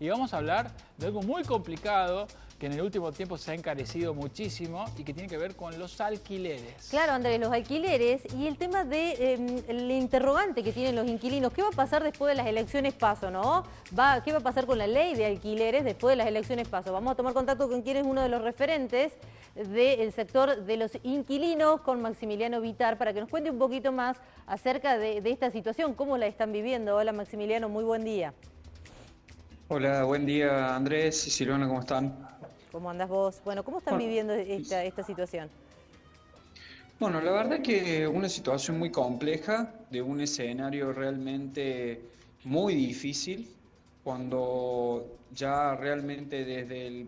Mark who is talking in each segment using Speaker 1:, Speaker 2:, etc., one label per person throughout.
Speaker 1: Y vamos a hablar de algo muy complicado que en el último tiempo se ha encarecido muchísimo y que tiene que ver con los alquileres.
Speaker 2: Claro, Andrés, los alquileres y el tema de el interrogante que tienen los inquilinos. ¿Qué va a pasar después de las elecciones PASO, no? ¿Qué va a pasar con la ley de alquileres después de las elecciones PASO? Vamos a tomar contacto con quien es uno de los referentes del sector de los inquilinos, con Maximiliano Vitar, para que nos cuente un poquito más acerca de esta situación, cómo la están viviendo. Hola Maximiliano, muy buen día.
Speaker 3: Hola, buen día Andrés y Silvana, ¿cómo están?
Speaker 2: ¿Cómo andás vos? Bueno, ¿cómo están
Speaker 3: Bueno,
Speaker 2: viviendo esta situación?
Speaker 3: bueno, la verdad que una situación muy compleja, de un escenario realmente muy difícil, cuando ya realmente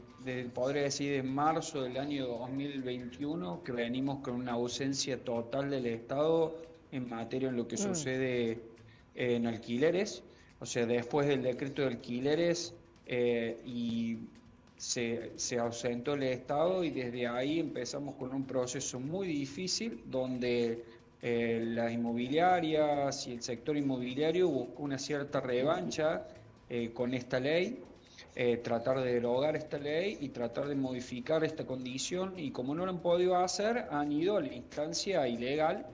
Speaker 3: podría decir, de marzo del año 2021, que venimos con una ausencia total del Estado en materia en lo que sucede en alquileres, o sea, después del decreto de alquileres y se ausentó el Estado y desde ahí empezamos con un proceso muy difícil donde las inmobiliarias y el sector inmobiliario buscó una cierta revancha con esta ley, tratar de derogar esta ley y tratar de modificar esta condición, y como no lo han podido hacer, han ido a la instancia ilegal,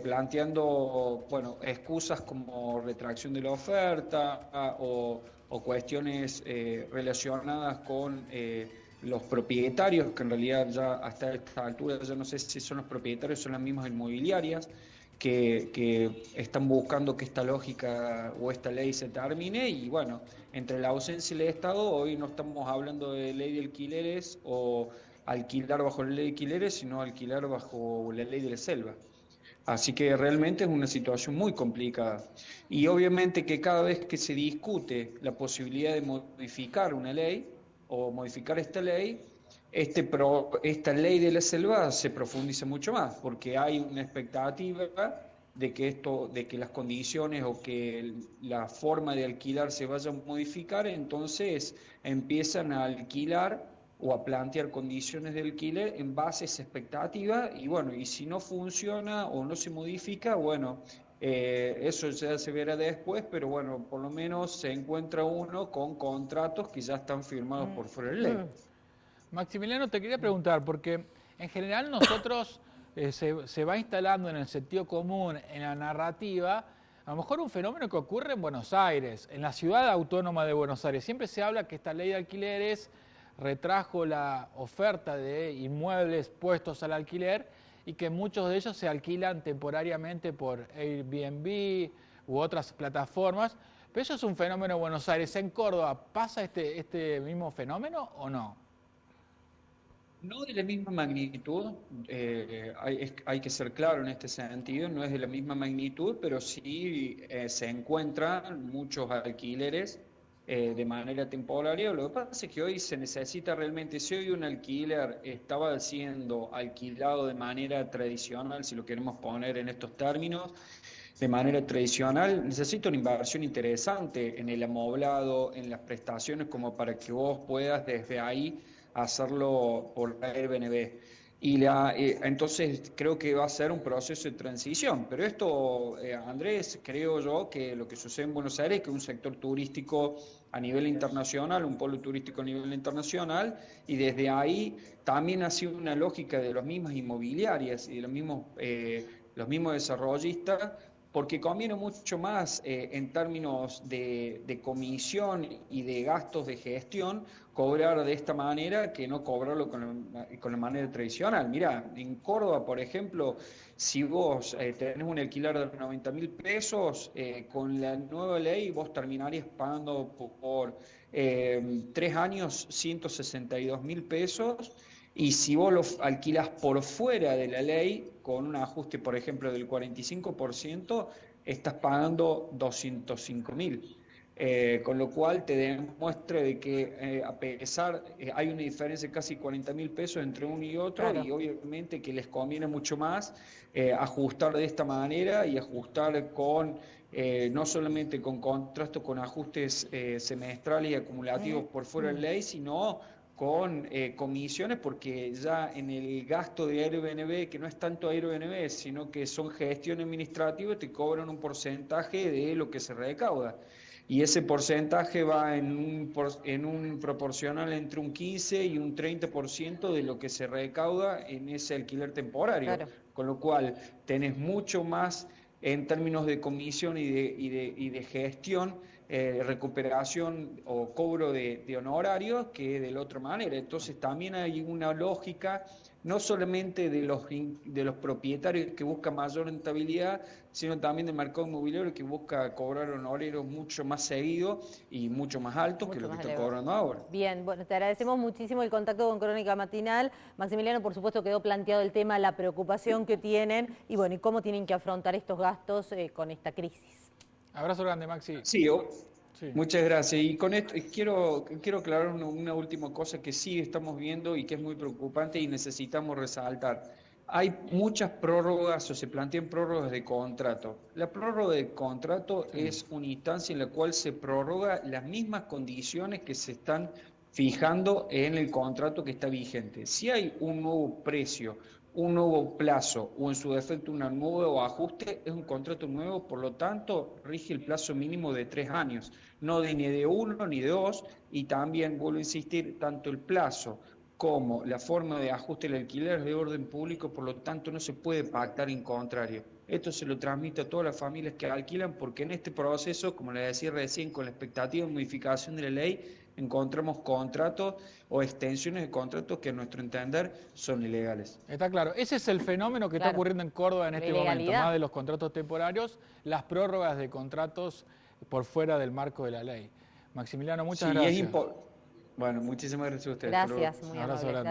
Speaker 3: planteando, bueno, excusas como retracción de la oferta o cuestiones relacionadas con los propietarios, que en realidad ya hasta esta altura ya no sé si son los propietarios o son las mismas inmobiliarias, que están buscando que esta lógica o esta ley se termine. Y bueno, entre la ausencia del Estado, hoy no estamos hablando de ley de alquileres o alquilar bajo la ley de alquileres, sino alquilar bajo la ley de la selva. Así que realmente es una situación muy complicada. Y obviamente que cada vez que se discute la posibilidad de modificar una ley o modificar esta ley, esta ley de la selva se profundiza mucho más, porque hay una expectativa de que las condiciones o que la forma de alquilar se vaya a modificar. Entonces empiezan a alquilar o a plantear condiciones de alquiler en base a esa expectativa. Y bueno, y si no funciona o no se modifica, bueno, eso ya se verá después, pero bueno, por lo menos se encuentra uno con contratos que ya están firmados por fuera de ley.
Speaker 1: Maximiliano, te quería preguntar, porque en general nosotros se va instalando en el sentido común, en la narrativa, a lo mejor un fenómeno que ocurre en Buenos Aires, en la ciudad autónoma de Buenos Aires. Siempre se habla que esta ley de alquileres retrajo la oferta de inmuebles puestos al alquiler y que muchos de ellos se alquilan temporariamente por Airbnb u otras plataformas. Pero eso es un fenómeno en Buenos Aires. ¿En Córdoba pasa este mismo fenómeno o no?
Speaker 3: No de la misma magnitud, hay que ser claro en este sentido, no es de la misma magnitud, pero sí se encuentran muchos alquileres de manera temporaria. Lo que pasa es que hoy se necesita realmente, si hoy un alquiler estaba siendo alquilado de manera tradicional, si lo queremos poner en estos términos, de manera tradicional, necesita una inversión interesante en el amoblado, en las prestaciones, como para que vos puedas desde ahí hacerlo por Airbnb. Entonces creo que va a ser un proceso de transición. Pero esto, Andrés, creo yo que lo que sucede en Buenos Aires es que un sector turístico a nivel internacional, un polo turístico a nivel internacional, y desde ahí también ha sido una lógica de las mismas inmobiliarias y de los mismos desarrollistas, porque conviene mucho más en términos de comisión y de gastos de gestión cobrar de esta manera que no cobrarlo con la manera tradicional. Mirá, en Córdoba, por ejemplo, si vos tenés un alquiler de 90.000 pesos, con la nueva ley vos terminarías pagando por 3 años 162.000 pesos. Y si vos lo alquilas por fuera de la ley, con un ajuste, por ejemplo, del 45%, estás pagando 205.000. Con lo cual te demuestra de que a pesar, hay una diferencia de casi 40.000 pesos entre uno y otro,
Speaker 2: Claro.
Speaker 3: y obviamente que les conviene mucho más ajustar de esta manera y ajustar con, no solamente con contratos, con ajustes semestrales y acumulativos por fuera de ley, sino con comisiones, porque ya en el gasto de Airbnb, que no es tanto Airbnb, sino que son gestión administrativa, te cobran un porcentaje de lo que se recauda. Y ese porcentaje va en un proporcional entre un 15 y un 30% de lo que se recauda en ese alquiler temporario.
Speaker 2: Claro.
Speaker 3: Con lo cual tenés mucho más en términos de comisión y de gestión, recuperación o cobro de honorarios que de la otra manera. Entonces también hay una lógica, no solamente de los propietarios que buscan mayor rentabilidad, sino también del mercado inmobiliario que busca cobrar honorarios mucho más seguido y mucho más altos que
Speaker 2: Mucho
Speaker 3: lo que
Speaker 2: más
Speaker 3: está
Speaker 2: elevado.
Speaker 3: cobrando ahora.
Speaker 2: Bien, bueno, te agradecemos muchísimo el contacto con Crónica Matinal. Maximiliano, por supuesto, quedó planteado el tema, la preocupación que tienen y bueno, y cómo tienen que afrontar estos gastos con esta crisis.
Speaker 1: Abrazo grande, Maxi.
Speaker 3: Sí,
Speaker 1: Sí.
Speaker 3: muchas gracias. Y con esto quiero aclarar una última cosa que sí estamos viendo y que es muy preocupante y necesitamos resaltar. Hay muchas prórrogas o se plantean prórrogas de contrato. La prórroga de contrato es una instancia en la cual se prorroga las mismas condiciones que se están fijando en el contrato que está vigente. Si hay un nuevo precio, un nuevo plazo o en su defecto un nuevo ajuste, es un contrato nuevo, por lo tanto rige el plazo mínimo de 3 años, no ni de 1 ni de 2, y también, vuelvo a insistir, tanto el plazo como la forma de ajuste del alquiler es de orden público, por lo tanto no se puede pactar en contrario. Esto se lo transmite a todas las familias que alquilan, porque en este proceso, como les decía recién, con la expectativa de modificación de la ley, encontramos contratos o extensiones de contratos que a nuestro entender son ilegales.
Speaker 1: Está claro. Ese es el fenómeno que está
Speaker 2: Claro.
Speaker 1: ocurriendo en Córdoba en
Speaker 2: La
Speaker 1: este momento,
Speaker 2: ilegalidad.
Speaker 1: más de los contratos temporarios, las prórrogas de contratos por fuera del marco de la ley. Maximiliano, muchas
Speaker 3: Sí,
Speaker 1: gracias.
Speaker 3: Bueno, muchísimas gracias a ustedes. Hasta luego.
Speaker 2: Gracias, muy
Speaker 1: Un abrazo
Speaker 2: amable.
Speaker 1: grande.